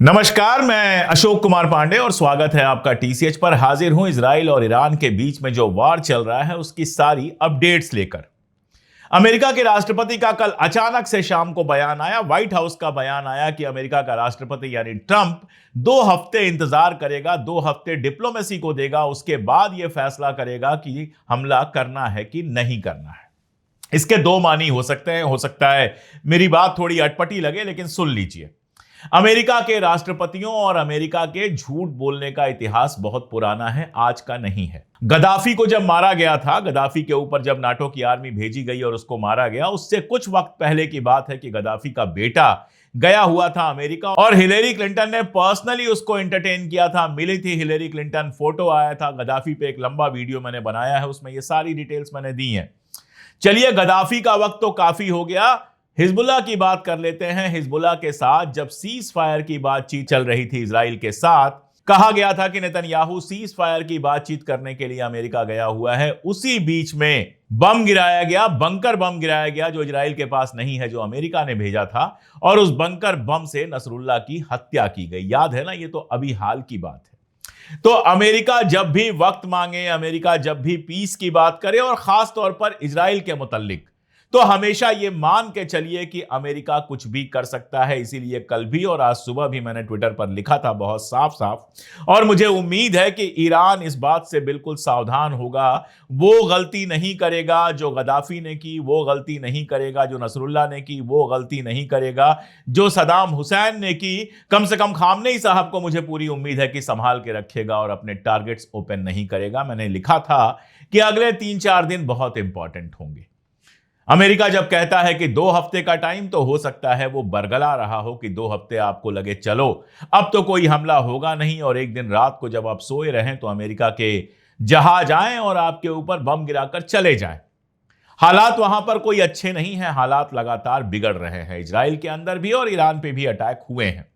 नमस्कार, मैं अशोक कुमार पांडे और स्वागत है आपका टीसीएच पर। हाजिर हूं इजराइल और ईरान के बीच में जो वार चल रहा है उसकी सारी अपडेट्स लेकर। अमेरिका के राष्ट्रपति का कल अचानक से शाम को बयान आया, व्हाइट हाउस का बयान आया कि अमेरिका का राष्ट्रपति यानी ट्रंप 2 हफ्ते इंतजार करेगा, 2 हफ्ते डिप्लोमेसी को देगा, उसके बाद यह फैसला करेगा कि हमला करना है कि नहीं करना है। इसके दो मानी हो सकते हैं। हो सकता है मेरी बात थोड़ी अटपटी लगे, लेकिन सुन लीजिए। अमेरिका के राष्ट्रपतियों और अमेरिका के झूठ बोलने का इतिहास बहुत पुराना है, आज का नहीं है। गद्दाफी को जब मारा गया था, गद्दाफी के ऊपर जब नाटो की आर्मी भेजी गई और उसको मारा गया, उससे कुछ वक्त पहले की बात है कि गद्दाफी का बेटा गया हुआ था अमेरिका और हिलेरी क्लिंटन ने पर्सनली उसको एंटरटेन किया था। मिली थी हिलेरी क्लिंटन, फोटो आया था गद्दाफी पे, एक लंबा वीडियो मैंने बनाया है, उसमें ये सारी डिटेल्स मैंने दी हैं। चलिए, गद्दाफी का वक्त तो काफी हो गया, हिजबुल्लाह की बात कर लेते हैं। हिजबुल्लाह के साथ जब सीज फायर की बातचीत चल रही थी इजराइल के साथ, कहा गया था कि नेतन्याहू सीज फायर की बातचीत करने के लिए अमेरिका गया हुआ है। उसी बीच में बम गिराया गया, बंकर बम गिराया गया, जो इजराइल के पास नहीं है, जो अमेरिका ने भेजा था, और उस बंकर बम से नसरुल्लाह की हत्या की गई। याद है ना? ये तो अभी हाल की बात है। तो अमेरिका जब भी वक्त मांगे, अमेरिका जब भी पीस की बात करे, और खास तौर पर इजराइल के मुतल्लिक, तो हमेशा यह मान के चलिए कि अमेरिका कुछ भी कर सकता है। इसीलिए कल भी और आज सुबह भी मैंने ट्विटर पर लिखा था बहुत साफ साफ, और मुझे उम्मीद है कि ईरान इस बात से बिल्कुल सावधान होगा। वो गलती नहीं करेगा जो गद्दाफी ने की, वो गलती नहीं करेगा जो नसरुल्लाह ने की, वो गलती नहीं करेगा जो सदाम हुसैन ने की। कम से कम खामनेई साहब को मुझे पूरी उम्मीद है कि संभाल के रखेगा और अपने टारगेट्स ओपन नहीं करेगा। मैंने लिखा था कि अगले 3-4 दिन बहुत इंपॉर्टेंट होंगे। अमेरिका जब कहता है कि 2 हफ्ते का टाइम, तो हो सकता है वो बरगला रहा हो कि 2 हफ्ते आपको लगे चलो अब तो कोई हमला होगा नहीं, और एक दिन रात को जब आप सोए रहें तो अमेरिका के जहाज आए और आपके ऊपर बम गिराकर चले जाएं। हालात वहां पर कोई अच्छे नहीं हैं, हालात लगातार बिगड़ रहे हैं। इजराइल के अंदर भी और ईरान पे भी अटैक हुए हैं।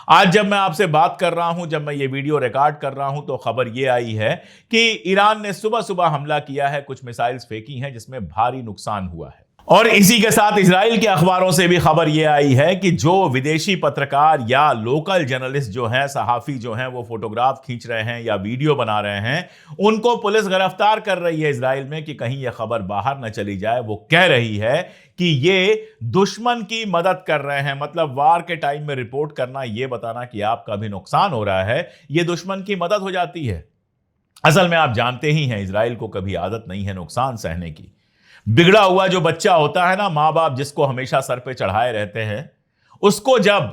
आज जब मैं आपसे बात कर रहा हूं, जब मैं ये वीडियो रिकॉर्ड कर रहा हूं, तो खबर ये आई है कि ईरान ने सुबह सुबह हमला किया है, कुछ मिसाइल्स फेंकी हैं जिसमें भारी नुकसान हुआ है। और इसी के साथ इजराइल के अखबारों से भी खबर यह आई है कि जो विदेशी पत्रकार या लोकल जर्नलिस्ट जो हैं, सहाफी जो हैं, वो फोटोग्राफ खींच रहे हैं या वीडियो बना रहे हैं, उनको पुलिस गिरफ्तार कर रही है इजराइल में कि कहीं यह खबर बाहर न चली जाए। वो कह रही है कि ये दुश्मन की मदद कर रहे हैं। मतलब वार के टाइम में रिपोर्ट करना, यह बताना कि आपका भी नुकसान हो रहा है, यह दुश्मन की मदद हो जाती है। असल में आप जानते ही हैं, इजराइल को कभी आदत नहीं है नुकसान सहने की। बिगड़ा हुआ जो बच्चा होता है ना, मां बाप जिसको हमेशा सर पे चढ़ाए रहते हैं, उसको जब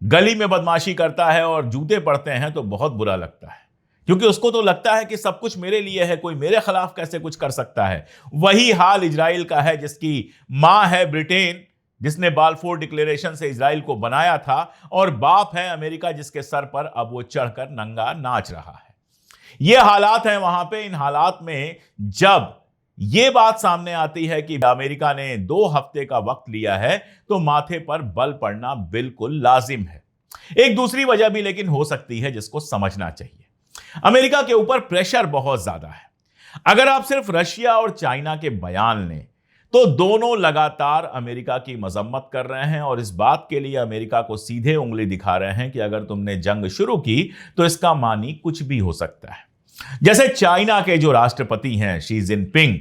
गली में बदमाशी करता है और जूते पड़ते हैं तो बहुत बुरा लगता है, क्योंकि उसको तो लगता है कि सब कुछ मेरे लिए है, कोई मेरे खिलाफ कैसे कुछ कर सकता है। वही हाल इजराइल का है, जिसकी मां है ब्रिटेन, जिसने बाल्फोर डिक्लेरेशन से इजराइल को बनाया था, और बाप है अमेरिका, जिसके सर पर अब वो चढ़कर नंगा नाच रहा है। ये हालात हैं वहां पे। इन हालात में जब यह बात सामने आती है कि अमेरिका ने 2 हफ्ते का वक्त लिया है, तो माथे पर बल पड़ना बिल्कुल लाजिम है। एक दूसरी वजह भी लेकिन हो सकती है जिसको समझना चाहिए। अमेरिका के ऊपर प्रेशर बहुत ज्यादा है। अगर आप सिर्फ रशिया और चाइना के बयान लें, तो दोनों लगातार अमेरिका की मजम्मत कर रहे हैं और इस बात के लिए अमेरिका को सीधे उंगली दिखा रहे हैं कि अगर तुमने जंग शुरू की तो इसका मानी कुछ भी हो सकता है। जैसे चाइना के जो राष्ट्रपति हैं शी जिनपिंग,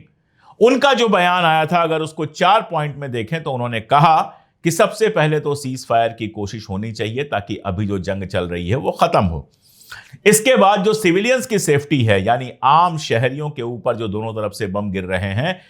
उनका जो बयान आया था, अगर उसको 4 पॉइंट में देखें तो उन्होंने कहा कि सबसे पहले तो सीज फायर की कोशिश होनी चाहिए ताकि अभी जो जंग चल रही है वो खत्म हो। इसके बाद जो सिविलियंस की सेफ्टी है, यानी आम शहरियों के ऊपर जो दोनों तरफ से बम गिर रहे हैं,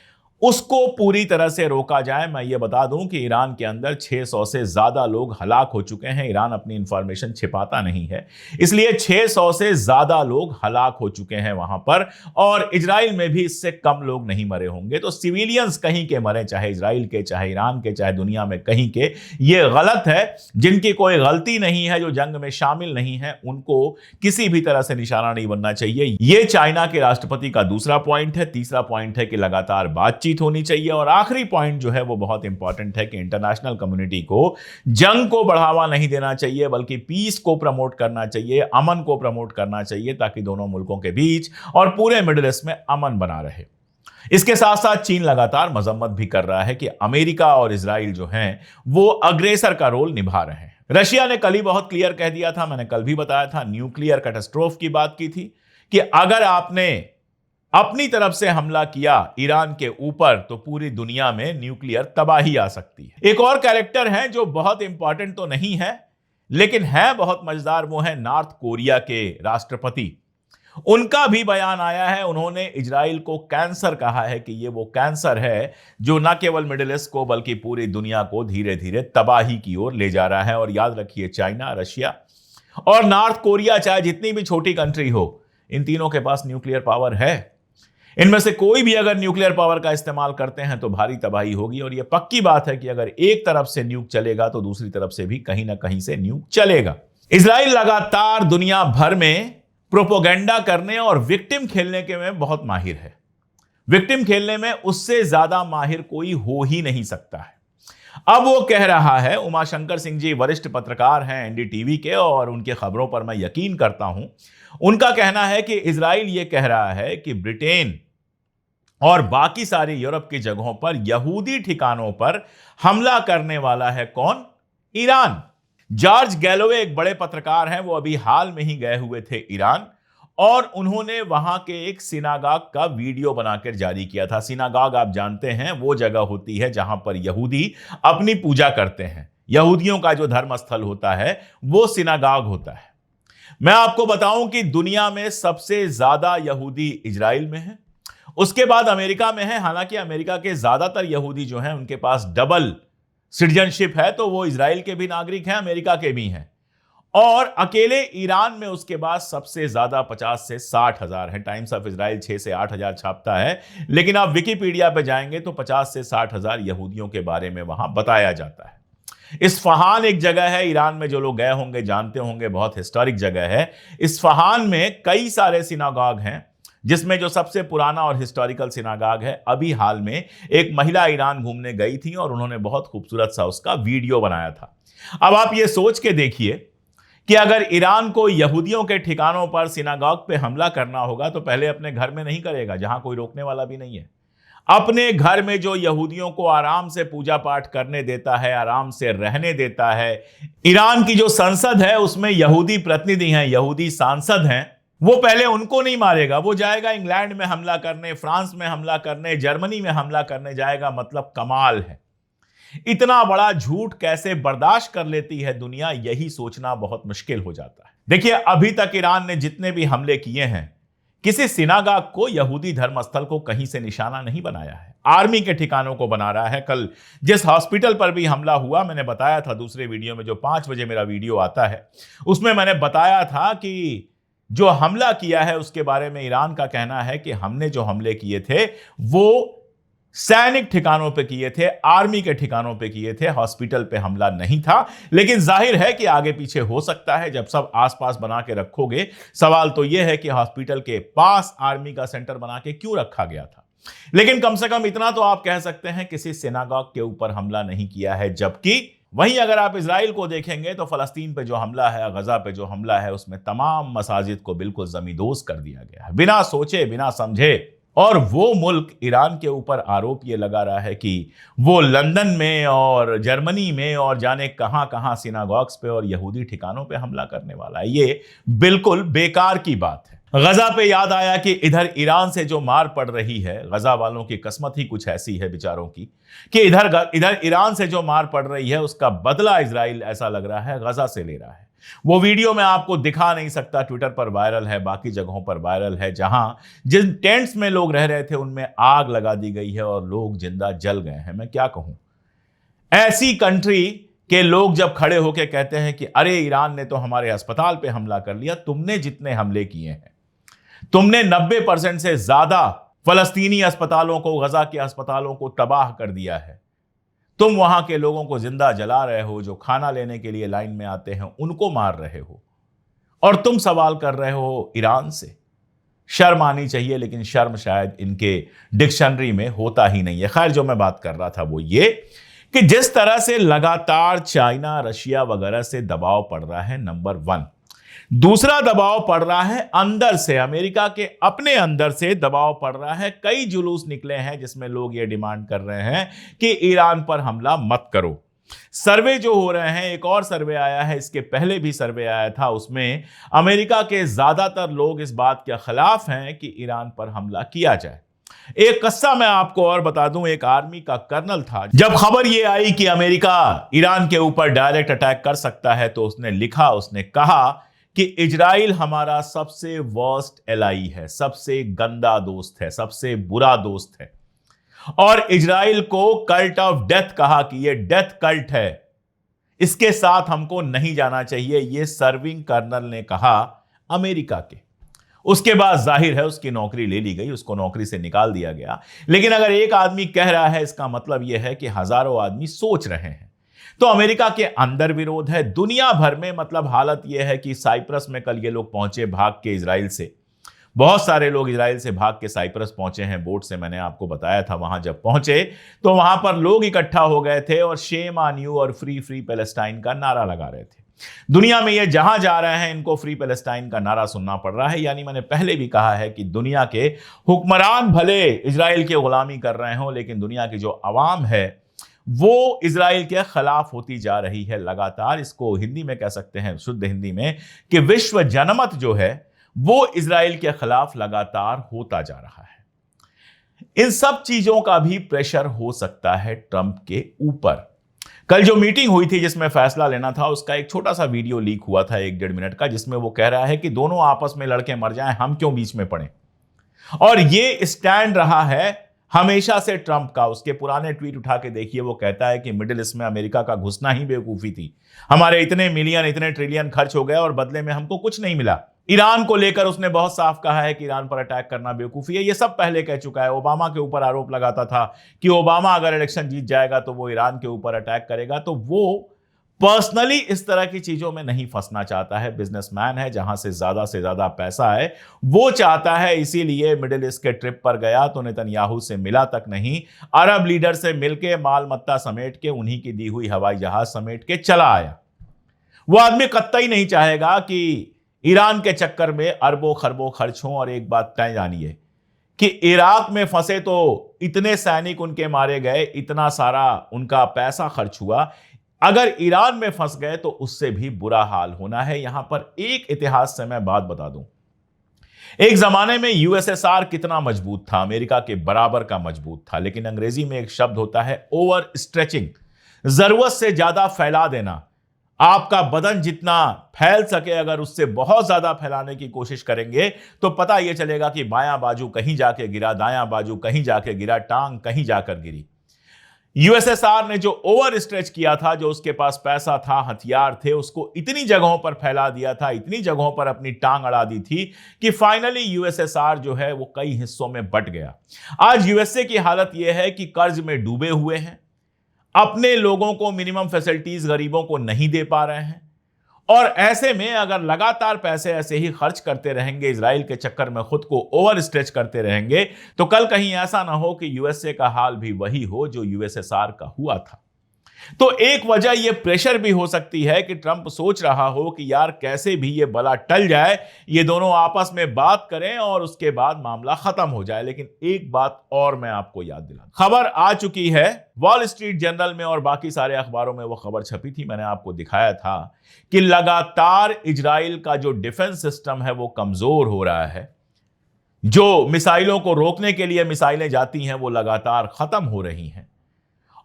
उसको पूरी तरह से रोका जाए। मैं ये बता दूं कि ईरान के अंदर 600 से ज्यादा लोग हलाक हो चुके हैं। ईरान अपनी इंफॉर्मेशन छिपाता नहीं है, इसलिए 600 से ज्यादा लोग हलाक हो चुके हैं वहां पर, और इजराइल में भी इससे कम लोग नहीं मरे होंगे। तो सिविलियंस कहीं के मरे, चाहे इजराइल के, चाहे ईरान के, चाहे दुनिया में कहीं के, ये गलत है। जिनकी कोई गलती नहीं है, जो जंग में शामिल नहीं है, उनको किसी भी तरह से निशाना नहीं बनना चाहिए। यह चाइना के राष्ट्रपति का दूसरा पॉइंट है। तीसरा पॉइंट है कि लगातार बातचीत होनी चाहिए, और आखिरी पॉइंट जो है वो बहुत इंपॉर्टेंट है कि इंटरनेशनल कम्युनिटी को जंग को बढ़ावा नहीं देना चाहिए, बल्कि पीस को प्रमोट करना चाहिए, अमन को प्रमोट करना चाहिए, ताकि दोनों मुल्कों के बीच और पूरे मिडिल ईस्ट में अमन बना रहे। इसके साथ साथ चीन लगातार मजम्मत भी कर रहा है कि अमेरिका और इजराइल जो हैं वो अग्रेसर का रोल निभा रहे हैं। रशिया ने कल ही बहुत क्लियर कह दिया था, मैंने कल भी बताया था, न्यूक्लियर कैटास्ट्रोफ की बात की थी कि अगर आपने अपनी तरफ से हमला किया ईरान के ऊपर तो पूरी दुनिया में न्यूक्लियर तबाही आ सकती है। एक और कैरेक्टर है जो बहुत इंपॉर्टेंट तो नहीं है लेकिन है बहुत मजेदार, वो है नॉर्थ कोरिया के राष्ट्रपति। उनका भी बयान आया है, उन्होंने इजराइल को कैंसर कहा है कि ये वो कैंसर है जो न केवल मिडिल ईस्ट को बल्कि पूरी दुनिया को धीरे धीरे तबाही की ओर ले जा रहा है। और याद रखिए, चाइना, रशिया और नॉर्थ कोरिया, चाहे जितनी भी छोटी कंट्री हो, इन तीनों के पास न्यूक्लियर पावर है। इनमें से कोई भी अगर न्यूक्लियर पावर का इस्तेमाल करते हैं तो भारी तबाही होगी। और यह पक्की बात है कि अगर एक तरफ से न्यूक चलेगा तो दूसरी तरफ से भी कहीं ना कहीं से न्यूक चलेगा। इजराइल लगातार दुनिया भर में प्रोपोगेंडा करने और विक्टिम खेलने के में बहुत माहिर है। विक्टिम खेलने में उससे ज्यादा माहिर कोई हो ही नहीं सकता है। अब वो कह रहा है, उमाशंकर सिंह जी वरिष्ठ पत्रकार हैं एनडीटीवी के और उनके खबरों पर मैं यकीन करता हूं। उनका कहना है कि इजराइल ये कह रहा है कि ब्रिटेन और बाकी सारी यूरोप की जगहों पर यहूदी ठिकानों पर हमला करने वाला है कौन? ईरान। जॉर्ज गैलोवे एक बड़े पत्रकार हैं, वो अभी हाल में ही गए हुए थे ईरान और उन्होंने वहां के एक सिनागाग का वीडियो बनाकर जारी किया था। सिनागाग आप जानते हैं वो जगह होती है जहां पर यहूदी अपनी पूजा करते हैं। यहूदियों का जो धर्म स्थल होता है वो सिनागाग होता है। मैं आपको बताऊं कि दुनिया में सबसे ज्यादा यहूदी इजराइल में है, उसके बाद अमेरिका में है। हालांकि अमेरिका के ज्यादातर यहूदी जो हैं उनके पास डबल सिटीजनशिप है, तो वो इजराइल के भी नागरिक हैं, अमेरिका के भी हैं। और अकेले ईरान में उसके बाद सबसे ज्यादा 50 से 60 हजार है। टाइम्स ऑफ इजराइल 6 से 8 हजार छापता है, लेकिन आप विकिपीडिया पे जाएंगे तो 50 से 60 हजार यहूदियों के बारे में वहां बताया जाता है। इस्फहान एक जगह है ईरान में, जो लोग गए होंगे जानते होंगे, बहुत हिस्टोरिक जगह है। इस्फहान में कई सारे सिनागाग हैं, जिसमें जो सबसे पुराना और हिस्टोरिकल सिनागाग है, अभी हाल में एक महिला ईरान घूमने गई थी और उन्होंने बहुत खूबसूरत सा उसका वीडियो बनाया था। अब आप ये सोच के देखिए कि अगर ईरान को यहूदियों के ठिकानों पर, सिनागॉग पे हमला करना होगा तो पहले अपने घर में नहीं करेगा, जहां कोई रोकने वाला भी नहीं है। अपने घर में जो यहूदियों को आराम से पूजा पाठ करने देता है, आराम से रहने देता है, ईरान की जो संसद है उसमें यहूदी प्रतिनिधि हैं, यहूदी सांसद हैं, वो पहले उनको नहीं मारेगा। वो जाएगा इंग्लैंड में हमला करने, फ्रांस में हमला करने, जर्मनी में हमला करने जाएगा। मतलब कमाल है। इतना बड़ा झूठ कैसे बर्दाश्त कर लेती है दुनिया, यही सोचना बहुत मुश्किल हो जाता है। देखिए, अभी तक ईरान ने जितने भी हमले किए हैं, किसी सिनागाग को, यहूदी धर्मस्थल को कहीं से निशाना नहीं बनाया है। आर्मी के ठिकानों को बना रहा है। कल जिस हॉस्पिटल पर भी हमला हुआ, मैंने बताया था दूसरे वीडियो में, जो 5 बजे मेरा वीडियो आता है, उसमें मैंने बताया था कि जो हमला किया है उसके बारे में ईरान का कहना है कि हमने जो हमले किए थे वो सैनिक ठिकानों पे किए थे, आर्मी के ठिकानों पे किए थे, हॉस्पिटल पे हमला नहीं था। लेकिन जाहिर है कि आगे पीछे हो सकता है, जब सब आसपास बना के रखोगे। सवाल तो यह है कि हॉस्पिटल के पास आर्मी का सेंटर बना के क्यों रखा गया था। लेकिन कम से कम इतना तो आप कह सकते हैं, किसी सिनागॉग के ऊपर हमला नहीं किया है। जबकि वहीं अगर आप इजराइल को देखेंगे तो फलस्तीन पे जो हमला है, गजा पे जो हमला है, उसमें तमाम मसाजिद को बिल्कुल जमींदोज कर दिया गया है, बिना सोचे बिना समझे। और वो मुल्क ईरान के ऊपर आरोप ये लगा रहा है कि वो लंदन में और जर्मनी में और जाने कहां कहां सिनागॉग्स पे और यहूदी ठिकानों पे हमला करने वाला है। ये बिल्कुल बेकार की बात है। गजा पे याद आया कि इधर ईरान से जो मार पड़ रही है, गजा वालों की किस्मत ही कुछ ऐसी है बेचारों की कि इधर ईरान से जो मार पड़ रही है उसका बदला इजराइल, ऐसा लग रहा है, गजा से ले रहा है। वो वीडियो मैं आपको दिखा नहीं सकता, ट्विटर पर वायरल है, बाकी जगहों पर वायरल है, जहां जिन टेंट्स में लोग रह रहे थे उनमें आग लगा दी गई है और लोग जिंदा जल गए हैं। मैं क्या कहूं, ऐसी कंट्री के लोग जब खड़े होकर कहते हैं कि अरे ईरान ने तो हमारे अस्पताल पे हमला कर लिया। तुमने जितने हमले किए हैं, तुमने 90% से ज्यादा फलस्तीनी अस्पतालों को, गजा के अस्पतालों को तबाह कर दिया है। तुम वहां के लोगों को जिंदा जला रहे हो, जो खाना लेने के लिए लाइन में आते हैं उनको मार रहे हो, और तुम सवाल कर रहे हो ईरान से। शर्म आनी चाहिए, लेकिन शर्म शायद इनके डिक्शनरी में होता ही नहीं है। खैर, जो मैं बात कर रहा था वो ये कि जिस तरह से लगातार चाइना, रशिया वगैरह से दबाव पड़ रहा है, नंबर 1। दूसरा दबाव पड़ रहा है अंदर से, अमेरिका के अपने अंदर से दबाव पड़ रहा है। कई जुलूस निकले हैं जिसमें लोग ये डिमांड कर रहे हैं कि ईरान पर हमला मत करो। सर्वे जो हो रहे हैं, एक और सर्वे आया है, इसके पहले भी सर्वे आया था, उसमें अमेरिका के ज्यादातर लोग इस बात के खिलाफ हैं कि ईरान पर हमला किया जाए। एक किस्सा मैं आपको और बता दूं, एक आर्मी का कर्नल था, जब खबर यह आई कि अमेरिका ईरान के ऊपर डायरेक्ट अटैक कर सकता है तो उसने लिखा, उसने कहा कि इजराइल हमारा सबसे वर्स्ट एलाई है, सबसे गंदा दोस्त है, सबसे बुरा दोस्त है, और इजराइल को कल्ट ऑफ डेथ कहा कि यह डेथ कल्ट है, इसके साथ हमको नहीं जाना चाहिए। यह सर्विंग कर्नल ने कहा अमेरिका के। उसके बाद जाहिर है उसकी नौकरी ले ली गई, उसको नौकरी से निकाल दिया गया। लेकिन अगर एक आदमी कह रहा है, इसका मतलब यह है कि हजारों आदमी सोच रहे हैं। तो अमेरिका के अंदर विरोध है, दुनिया भर में। मतलब हालत यह है कि साइप्रस में कल ये लोग पहुंचे भाग के इजराइल से, बहुत सारे लोग इजराइल से भाग के साइप्रस पहुंचे हैं बोट से, मैंने आपको बताया था। वहां जब पहुंचे तो वहां पर लोग इकट्ठा हो गए थे और शेम ऑन यू और फ्री फ्री पैलेस्टाइन का नारा लगा रहे थे। दुनिया में ये जहां जा रहे हैं इनको फ्री पैलेस्टाइन का नारा सुनना पड़ रहा है। यानी मैंने पहले भी कहा है कि दुनिया के हुक्मरान भले इजराइल की गुलामी कर रहे हो, लेकिन दुनिया की जो अवाम है वो इजराइल के खिलाफ होती जा रही है लगातार। इसको हिंदी में कह सकते हैं, शुद्ध हिंदी में, कि विश्व जनमत जो है वो इजराइल के खिलाफ लगातार होता जा रहा है। इन सब चीजों का भी प्रेशर हो सकता है ट्रंप के ऊपर। कल जो मीटिंग हुई थी जिसमें फैसला लेना था, उसका एक छोटा सा वीडियो लीक हुआ था 1-1.5 मिनट का, जिसमें वो कह रहा है कि दोनों आपस में लड़के मर जाएं, हम क्यों बीच में पड़े। और ये स्टैंड रहा है हमेशा से ट्रंप का। उसके पुराने ट्वीट उठा के देखिए, वो कहता है कि मिडिल ईस्ट में अमेरिका का घुसना ही बेवकूफी थी, हमारे इतने मिलियन इतने ट्रिलियन खर्च हो गए और बदले में हमको कुछ नहीं मिला। ईरान को लेकर उसने बहुत साफ कहा है कि ईरान पर अटैक करना बेवकूफी है। ये सब पहले कह चुका है। ओबामा के ऊपर आरोप लगाता था कि ओबामा अगर इलेक्शन जीत जाएगा तो वो ईरान के ऊपर अटैक करेगा। तो वो पर्सनली इस तरह की चीजों में नहीं फंसना चाहता है। बिजनेसमैन है, जहां से ज्यादा पैसा है वो चाहता है। इसीलिए मिडिल ईस्ट के ट्रिप पर गया तो नेतन्याहू से मिला तक नहीं, अरब लीडर से मिलके माल मत्ता समेट के, उन्हीं की दी हुई हवाई जहाज समेट के चला आया। वो आदमी कतई नहीं चाहेगा कि ईरान के चक्कर में अरबों खरबों खर्च हों। और एक बात तय जानिए कि इराक में फंसे तो इतने सैनिक उनके मारे गए, इतना सारा उनका पैसा खर्च हुआ। अगर ईरान में फंस गए तो उससे भी बुरा हाल होना है। यहां पर एक इतिहास से मैं बात बता दूं, एक जमाने में यूएसएसआर कितना मजबूत था, अमेरिका के बराबर का मजबूत था। लेकिन अंग्रेजी में एक शब्द होता है ओवर स्ट्रेचिंग, जरूरत से ज्यादा फैला देना। आपका बदन जितना फैल सके, अगर उससे बहुत ज्यादा फैलाने की कोशिश करेंगे तो पता यह चलेगा कि बायां बाजू कहीं जाके गिरा, दायां बाजू कहीं जाके गिरा, टांग कहीं जाकर गिरी। यूएसएसआर ने जो ओवर स्ट्रेच किया था, जो उसके पास पैसा था, हथियार थे, उसको इतनी जगहों पर फैला दिया था, इतनी जगहों पर अपनी टांग अड़ा दी थी कि फाइनली यूएसएसआर जो है वो कई हिस्सों में बंट गया। आज यूएसए की हालत यह है कि कर्ज में डूबे हुए हैं, अपने लोगों को मिनिमम फैसिलिटीज गरीबों को नहीं दे पा रहे हैं। और ऐसे में अगर लगातार पैसे ऐसे ही खर्च करते रहेंगे, इजराइल के चक्कर में खुद को ओवर स्ट्रेच करते रहेंगे, तो कल कहीं ऐसा ना हो कि यूएसए का हाल भी वही हो जो यूएसएसआर का हुआ था। तो एक वजह यह प्रेशर भी हो सकती है कि ट्रंप सोच रहा हो कि यार कैसे भी ये बला टल जाए, ये दोनों आपस में बात करें और उसके बाद मामला खत्म हो जाए। लेकिन एक बात और मैं आपको याद दिला, खबर आ चुकी है, वॉल स्ट्रीट जर्नल में और बाकी सारे अखबारों में वो खबर छपी थी, मैंने आपको दिखाया था कि लगातार इजराइल का जो डिफेंस सिस्टम है वो कमजोर हो रहा है। जो मिसाइलों को रोकने के लिए मिसाइलें जाती हैं वो लगातार खत्म हो रही हैं,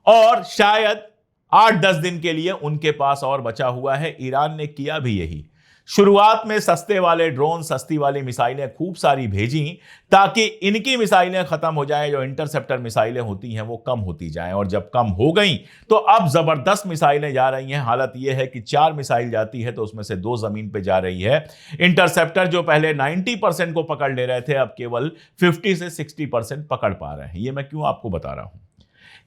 और शायद 8-10 दिन के लिए उनके पास और बचा हुआ है। ईरान ने किया भी यही। शुरुआत में सस्ते वाले ड्रोन, सस्ती वाली मिसाइलें खूब सारी भेजी ताकि इनकी मिसाइलें खत्म हो जाएं, जो इंटरसेप्टर मिसाइलें होती हैं वो कम होती जाएं। और जब कम हो गई तो अब जबरदस्त मिसाइलें जा रही हैं। हालत यह है कि 4 मिसाइल जाती है तो उसमें से 2 जमीन पे जा रही है। इंटरसेप्टर जो पहले 90% को पकड़ ले रहे थे, अब केवल 50 से 60% पकड़ पा रहे हैं। ये मैं क्यों आपको बता रहा हूं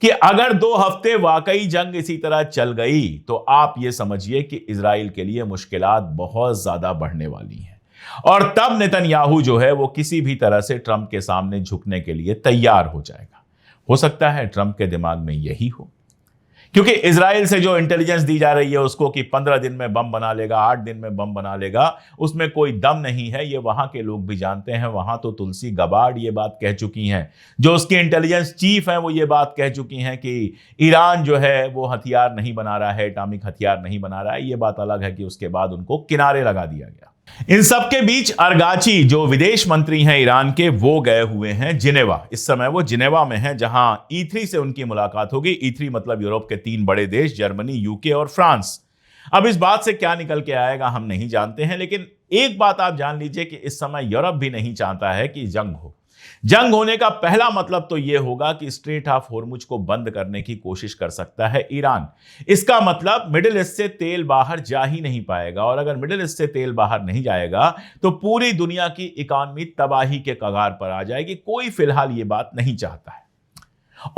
कि अगर 2 हफ्ते वाकई जंग इसी तरह चल गई तो आप ये समझिए कि इजराइल के लिए मुश्किलात बहुत ज्यादा बढ़ने वाली हैं। और तब नेतन्याहू जो है वो किसी भी तरह से ट्रंप के सामने झुकने के लिए तैयार हो जाएगा। हो सकता है ट्रंप के दिमाग में यही हो क्योंकि इजराइल से जो इंटेलिजेंस दी जा रही है उसको कि 15 दिन में बम बना लेगा, 8 दिन में बम बना लेगा, उसमें कोई दम नहीं है। ये वहां के लोग भी जानते हैं। वहां तो तुलसी गबार्ड ये बात कह चुकी हैं, जो उसकी इंटेलिजेंस चीफ है वो ये बात कह चुकी हैं कि ईरान जो है वो हथियार नहीं बना रहा है, एटॉमिक हथियार नहीं बना रहा है। ये बात अलग है कि उसके बाद उनको किनारे लगा दिया गया। इन सबके बीच अरगाची जो विदेश मंत्री हैं ईरान के, वो गए हुए हैं जिनेवा। इस समय वो जिनेवा में हैं, जहां E3 से उनकी मुलाकात होगी। E3 मतलब यूरोप के 3 बड़े देश, जर्मनी, यूके और फ्रांस। अब इस बात से क्या निकल के आएगा हम नहीं जानते हैं, लेकिन एक बात आप जान लीजिए कि इस समय यूरोप भी नहीं चाहता है कि जंग हो। जंग होने का पहला मतलब तो यह होगा कि स्ट्रेट ऑफ होर्मुज को बंद करने की कोशिश कर सकता है ईरान। इसका मतलब मिडिल ईस्ट से तेल बाहर जा ही नहीं पाएगा, और अगर मिडिल ईस्ट से तेल बाहर नहीं जाएगा तो पूरी दुनिया की इकॉनमी तबाही के कगार पर आ जाएगी। कोई फिलहाल यह बात नहीं चाहता है।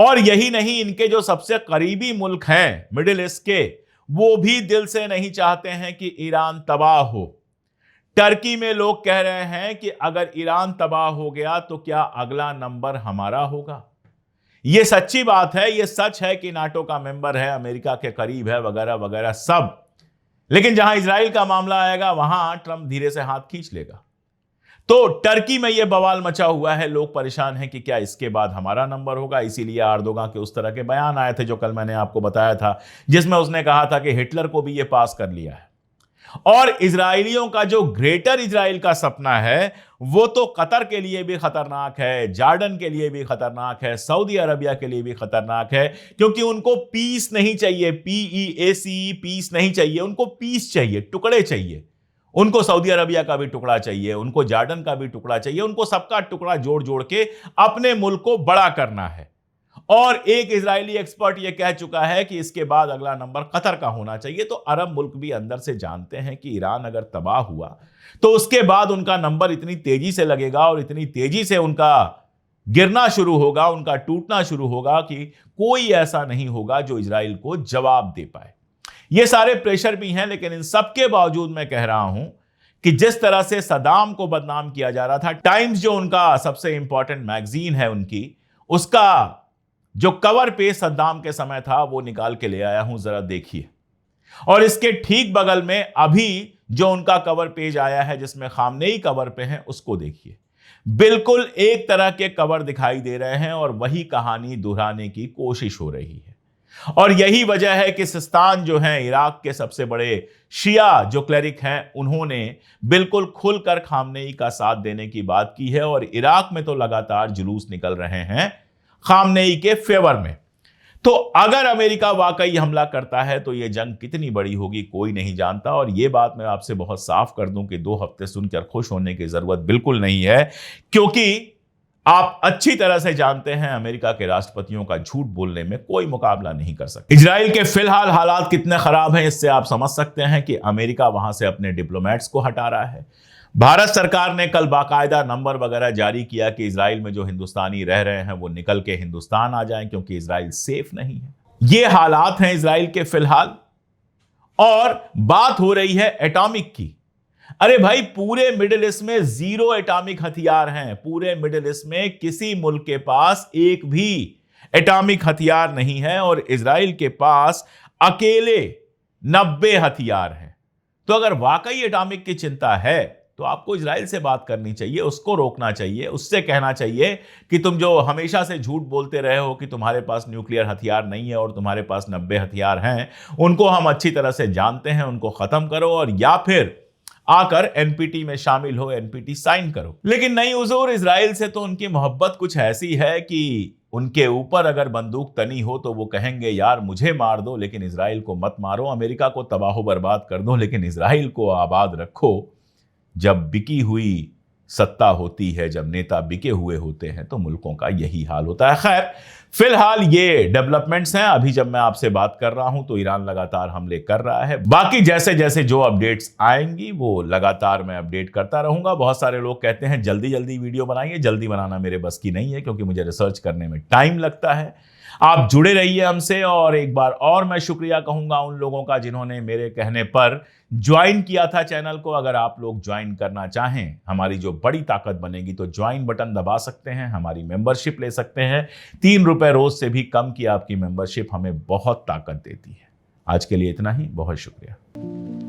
और यही नहीं, इनके जो सबसे करीबी मुल्क हैं मिडिल ईस्ट के, वो भी दिल से नहीं चाहते हैं कि ईरान तबाह हो। टर्की में लोग कह रहे हैं कि अगर ईरान तबाह हो गया तो क्या अगला नंबर हमारा होगा। यह सच्ची बात है, यह सच है कि नाटो का मेंबर है, अमेरिका के करीब है, वगैरह वगैरह सब। लेकिन जहां इजराइल का मामला आएगा वहां ट्रंप धीरे से हाथ खींच लेगा। तो टर्की में यह बवाल मचा हुआ है। लोग परेशान हैं कि क्या इसके बाद हमारा नंबर होगा। इसीलिए एर्दोगान के उस तरह के बयान आए थे जो कल मैंने आपको बताया था, जिसमें उसने कहा था कि हिटलर को भी यह पास कर लिया है। और इजरायलियों का जो ग्रेटर इजराइल का सपना है वो तो कतर के लिए भी खतरनाक है, जॉर्डन के लिए भी खतरनाक है, सऊदी अरबिया के लिए भी खतरनाक है, क्योंकि उनको पीस नहीं चाहिए, PEACE, पीस नहीं चाहिए, उनको पीस चाहिए, टुकड़े चाहिए। उनको सऊदी अरबिया का भी टुकड़ा चाहिए, उनको जॉर्डन का भी टुकड़ा चाहिए, उनको सबका टुकड़ा जोड़ जोड़ के अपने मुल्क को बड़ा करना है। और एक इजरायली एक्सपर्ट यह कह चुका है कि इसके बाद अगला नंबर कतर का होना चाहिए। तो अरब मुल्क भी अंदर से जानते हैं कि ईरान अगर तबाह हुआ तो उसके बाद उनका नंबर इतनी तेजी से लगेगा और इतनी तेजी से उनका गिरना शुरू होगा, उनका टूटना शुरू होगा कि कोई ऐसा नहीं होगा जो इजराइल को जवाब दे पाए। ये सारे प्रेशर भी हैं, लेकिन इन सबके बावजूद मैं कह रहा हूं कि जिस तरह से सदाम को बदनाम किया जा रहा था, टाइम्स जो उनका सबसे इंपॉर्टेंट मैगजीन है उनकी, उसका जो कवर पेज सद्दाम के समय था वो निकाल के ले आया हूं, जरा देखिए। और इसके ठीक बगल में अभी जो उनका कवर पेज आया है जिसमें खामनेई कवर पे हैं, उसको देखिए। बिल्कुल एक तरह के कवर दिखाई दे रहे हैं और वही कहानी दोहराने की कोशिश हो रही है। और यही वजह है कि सिस्तान जो है, इराक के सबसे बड़े शिया जो क्लेरिक हैं, उन्होंने बिल्कुल खुलकर खामनेई का साथ देने की बात की है। और इराक में तो लगातार जुलूस निकल रहे हैं खामनेई के फेवर में। तो अगर अमेरिका वाकई हमला करता है तो यह जंग कितनी बड़ी होगी कोई नहीं जानता। और यह बात मैं आपसे बहुत साफ कर दूं कि 2 हफ्ते सुनकर खुश होने की जरूरत बिल्कुल नहीं है, क्योंकि आप अच्छी तरह से जानते हैं अमेरिका के राष्ट्रपतियों का झूठ बोलने में कोई मुकाबला नहीं कर सकता। इजराइल के फिलहाल हालात कितने खराब हैं इससे आप समझ सकते हैं कि अमेरिका वहां से अपने डिप्लोमेट्स को हटा रहा है। भारत सरकार ने कल बाकायदा नंबर वगैरह जारी किया कि इजराइल में जो हिंदुस्तानी रह रहे हैं वो निकल के हिंदुस्तान आ जाएं, क्योंकि इजराइल सेफ नहीं है। ये हालात हैं इजराइल के फिलहाल। और बात हो रही है एटॉमिक की। अरे भाई, पूरे मिडिल ईस्ट में 0 एटॉमिक हथियार हैं। पूरे मिडिल ईस्ट में किसी मुल्क के पास एक भी एटॉमिक हथियार नहीं है, और इजराइल के पास अकेले 90 हथियार हैं। तो अगर वाकई एटॉमिक की चिंता है तो आपको इजराइल से बात करनी चाहिए, उसको रोकना चाहिए, उससे कहना चाहिए कि तुम जो हमेशा से झूठ बोलते रहे हो कि तुम्हारे पास न्यूक्लियर हथियार नहीं है और तुम्हारे पास 90 हथियार हैं, उनको हम अच्छी तरह से जानते हैं, उनको खत्म करो, और या फिर आकर एनपीटी में शामिल हो, एनपीटी साइन करो। लेकिन नहीं हुजूर, इजराइल से तो उनकी मोहब्बत कुछ ऐसी है कि उनके ऊपर अगर बंदूक तनी हो तो वो कहेंगे यार मुझे मार दो लेकिन इजराइल को मत मारो, अमेरिका को तबाह बर्बाद कर दो लेकिन इजराइल को आबाद रखो। जब बिकी हुई सत्ता होती है, जब नेता बिके हुए होते हैं, तो मुल्कों का यही हाल होता है। खैर, फिलहाल ये डेवलपमेंट्स हैं। अभी जब मैं आपसे बात कर रहा हूं तो ईरान लगातार हमले कर रहा है। बाकी जैसे जैसे जो अपडेट्स आएंगी वो लगातार मैं अपडेट करता रहूंगा। बहुत सारे लोग कहते हैं जल्दी जल्दी वीडियो बनाइए। जल्दी बनाना मेरे बस की नहीं है, क्योंकि मुझे रिसर्च करने में टाइम लगता है। आप जुड़े रहिए हमसे। और एक बार और मैं शुक्रिया कहूंगा उन लोगों का जिन्होंने मेरे कहने पर ज्वाइन किया था चैनल को। अगर आप लोग ज्वाइन करना चाहें, हमारी जो बड़ी ताकत बनेगी, तो ज्वाइन बटन दबा सकते हैं, हमारी मेंबरशिप ले सकते हैं। 3 रुपए रोज से भी कम की आपकी मेंबरशिप हमें बहुत ताकत देती है। आज के लिए इतना ही, बहुत शुक्रिया।